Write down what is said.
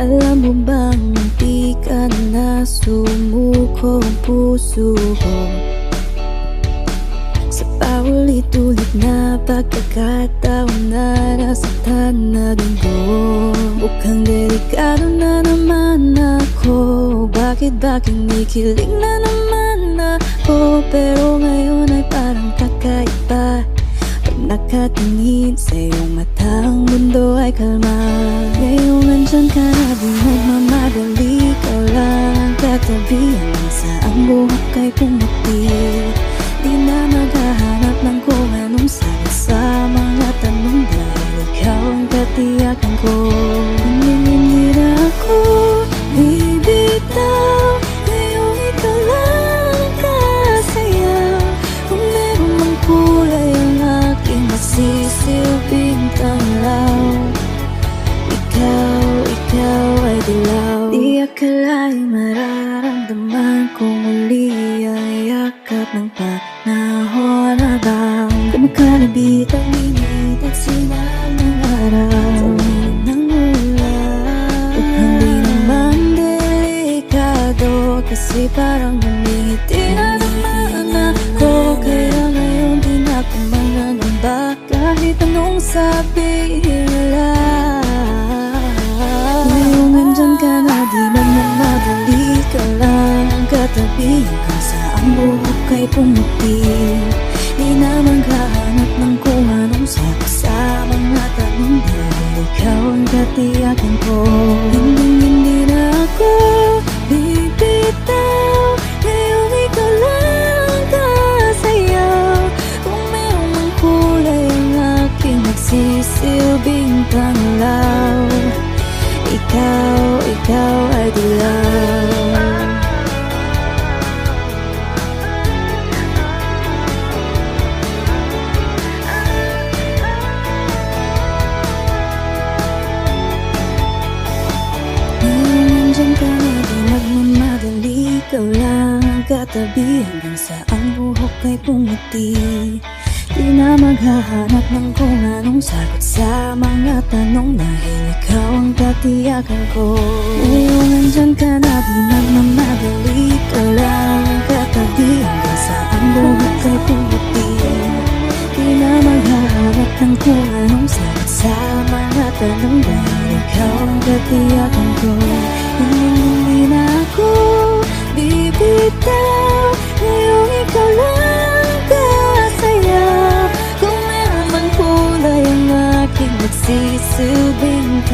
Alam mo bang hindi ka na sumuko ang puso ko sa paulit-ulit na pagkakataon na nasaktan na dugo. Mukhang delikado na naman ako. Bakit ba kinikilig na naman ako? Pero ngayon ay parang kakaiba. Pag nakatingin sa iyong mata, ang mundo ay kalma. Ngayon nandyan ka na, di nagmamadali. Ikaw lang ang katabi hanggang sa ang buhok ay pumuti. Di na maghahanap ng kung anong sagot sa mga tanong, dahil ikaw ang katiyakan ko. Hindi na ako bibitaw. Ngayong ikaw lang ang kasayaw. Kung meron mang kulay ang aking masisilbing tanglaw, ikaw ay dilaw. Di akalaing mararamdaman ko muli ang yakap ng panahon habang kumakalabit ang init at sinal ng araw ng ulan. Mukhang di naman delikado, kasi parang humihiti na naman ako. Kaya ngayon di na ako mananamba kahit anong sabihin nila. Ngayon nandyan ka na, di nagmamadali. Ka lang ang katabi hanggang sa ang buhok ay pumuti. Di na maghahanap ng kung anong sagot sa mga tanong, dahil ikaw ang katiyakan ko. Hindi na ako bibitaw. Ngayong ikaw lang ang kasayaw. Kung meron mang kulay ang aking nagsisilbing tanglaw, ikaw ay dilaw. Nandiyan ka na, di nagmamadali. Ikaw lang ang katabi hanggang sa ang buhok ay pumuti. Di na maghahanap ng kung anong sagot sa mga tanong, dahil ikaw ang katiyakan ko. Ngayon nandyan ka na, di nagmamadali. Ikaw lang ang katabi hanggang sa ang buhok ay pumuti. Di na maghahanap ng kung anong sagot sa mga tanong, dahil ikaw ang katiyakan ko. Hindi na ako bibitaw. Ngayong ikaw lang ang kasayaw. Kung meron mang kulay ang aking nagsisilbing